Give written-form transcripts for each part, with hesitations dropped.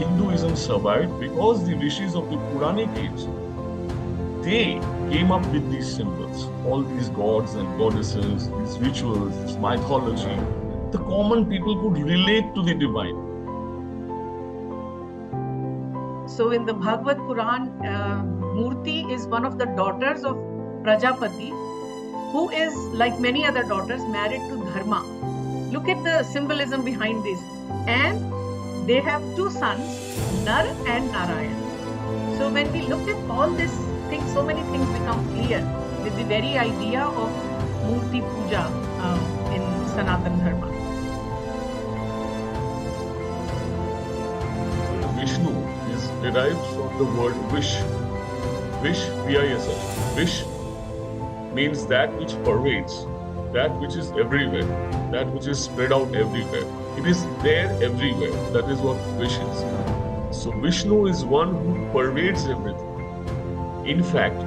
Hinduism survived because the rishis of the Puranic age, they came up with these symbols, all these gods and goddesses, these rituals, this mythology. The common people could relate to the divine. So in the Bhagavad Puran, Murti is one of the daughters of Prajapati, who is, like many other daughters, married to Dharma. Look at the symbolism behind this. And they have two sons, Nar and Narayan. So when we look at all these things, so many things become clear with the very idea of Murti Puja in Sanatana Dharma. Vishnu is derived from the word wish. Wish, V-I-S-H. Wish means that which pervades, that which is everywhere, that which is spread out everywhere. It is there everywhere. That is what wish is. So Vishnu is one who pervades everything. In fact,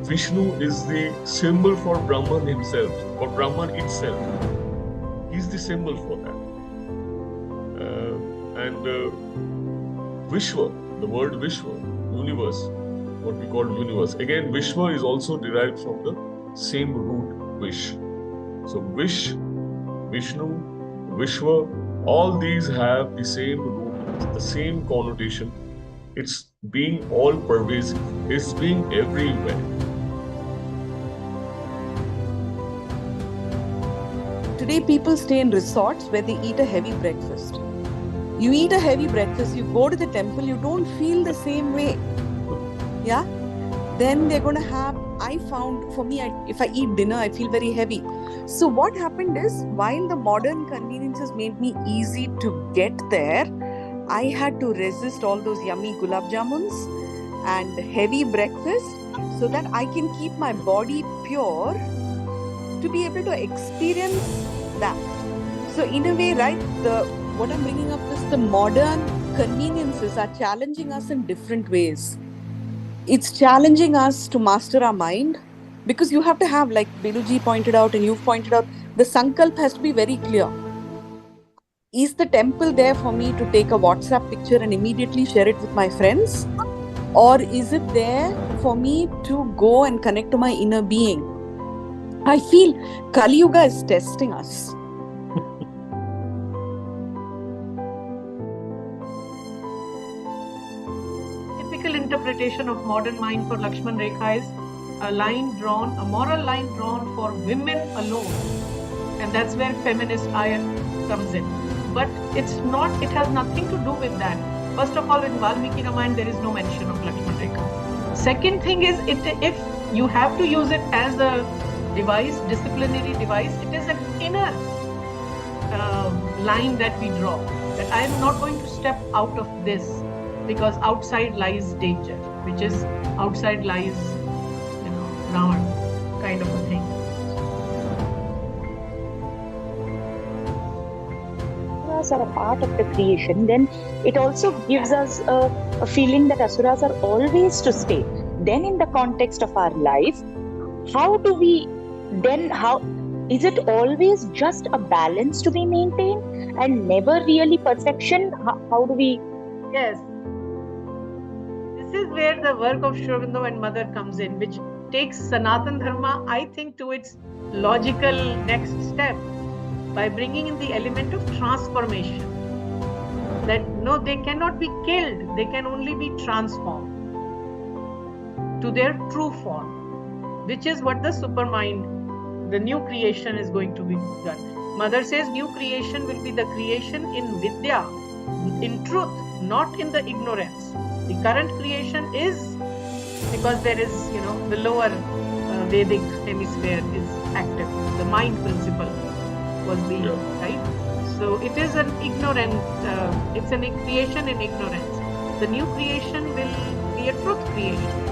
Vishnu is the symbol for Brahman himself, for Brahman itself. He's the symbol for that. Vishwa, the word Vishwa, universe, what we call universe. Again, Vishwa is also derived from the same root, wish. So Vish, Vishnu, Vishwa, all these have the same root, the same connotation. It's being all pervasive. It's being everywhere. Today, people stay in resorts where they eat a heavy breakfast. You eat a heavy breakfast, you go to the temple, you don't feel the same way. Yeah? Then they're going to have, I found, for me, if I eat dinner, I feel very heavy. So what happened is, while the modern conveniences made me easy to get there, I had to resist all those yummy gulab jamuns and heavy breakfast so that I can keep my body pure to be able to experience that. So in a way, right, what I'm bringing up is the modern conveniences are challenging us in different ways. It's challenging us to master our mind because you have to have, like Beluji pointed out and you've pointed out, the sankalp has to be very clear. Is the temple there for me to take a WhatsApp picture and immediately share it with my friends? Or is it there for me to go and connect to my inner being? I feel Kali Yuga is testing us. Typical interpretation of modern mind for Lakshman Rekha is a line drawn, a moral line drawn for women alone. And that's where feminist ire comes in. But it's not, it has nothing to do with that. First of all, in Valmiki Ramayana, there is no mention of Lakshman Rekha. Second thing is, if you have to use it as a device, disciplinary device, it is an inner line that we draw. That I am not going to step out of this because outside lies danger, which is outside lies, Ravan kind of a thing. Are a part of the creation, then it also gives us a feeling that asuras are always to stay. Then in the context of our life, how is it always just a balance to be maintained and never really perfection? How do we? Yes. This is where the work of Sri Aurobindo and Mother comes in, which takes Sanatana Dharma, I think, to its logical next step, by bringing in the element of transformation. That no, they cannot be killed, they can only be transformed to their true form, which is what the supermind, the new creation is going to be done. Mother says new creation will be the creation in Vidya, in truth, not in the ignorance. The current creation is because there is, the lower Vedic hemisphere is active, the mind principle was being, right? So it is an ignorant, it's a creation in ignorance. The new creation will be a truth creation.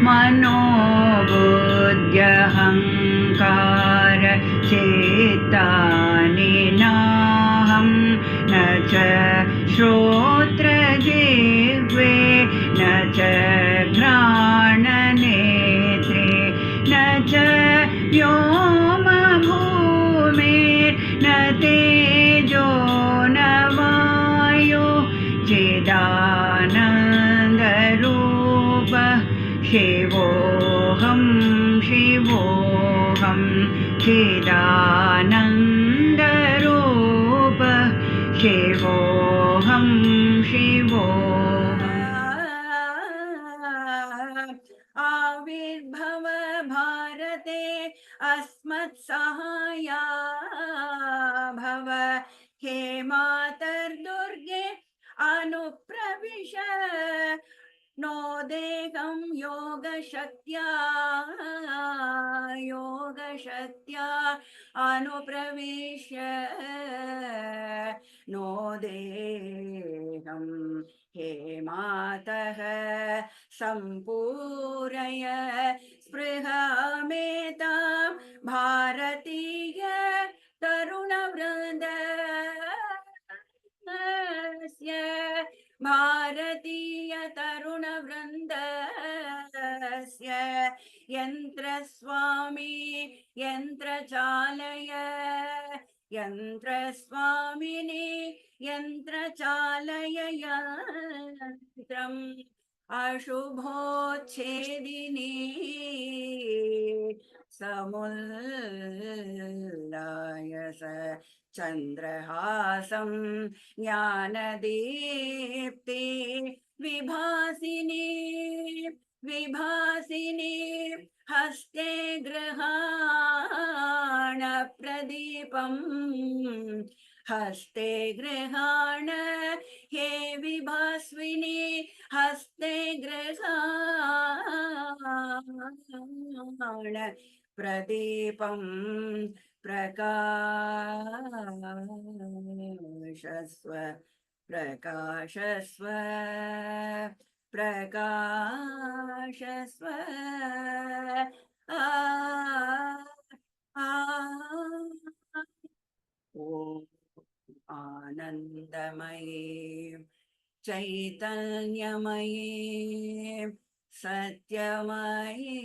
मनोबुद्ध्यहङ्कार चेतानि न श्रोत्रजिह्वे न च घ्राणनेत्रे न च व्योमभूमिर्न तेजो न वायो चिदानन्दरूप शिवोऽहं शिवोऽहं चिदानन्दरूप शिवोऽहं शिवोऽहम् आविर्भव भारते अस्मत्सहाया भव हे मातर्दुर्गे अनुप्रविश नो देहं योगशक्त्या अनुप्रविश्य नो देहं हे मातः सम्पूरय स्पृहामेतां भारतीय तरुणवृन्दस्य भारतीय तरुणवृन्दस्य यन्त्रस्वामी यन्त्रचालय यन्त्रस्वामिनी यन्त्रचालय यन्त्रम् अशुभोच्छेदिनी समुल्लायस चन्द्रहासं ज्ञानदीप्ति विभासिनी हस्ते गृहाण प्रदीपम् हस्ते गृहाण हे विभास्विनी हस्ते गृहाण प्रदीपं प्रकाशस्व प्रकाशस्व प्रकाशस्व ॐ आनन्दमयी चैतन्यमयी सत्यमयी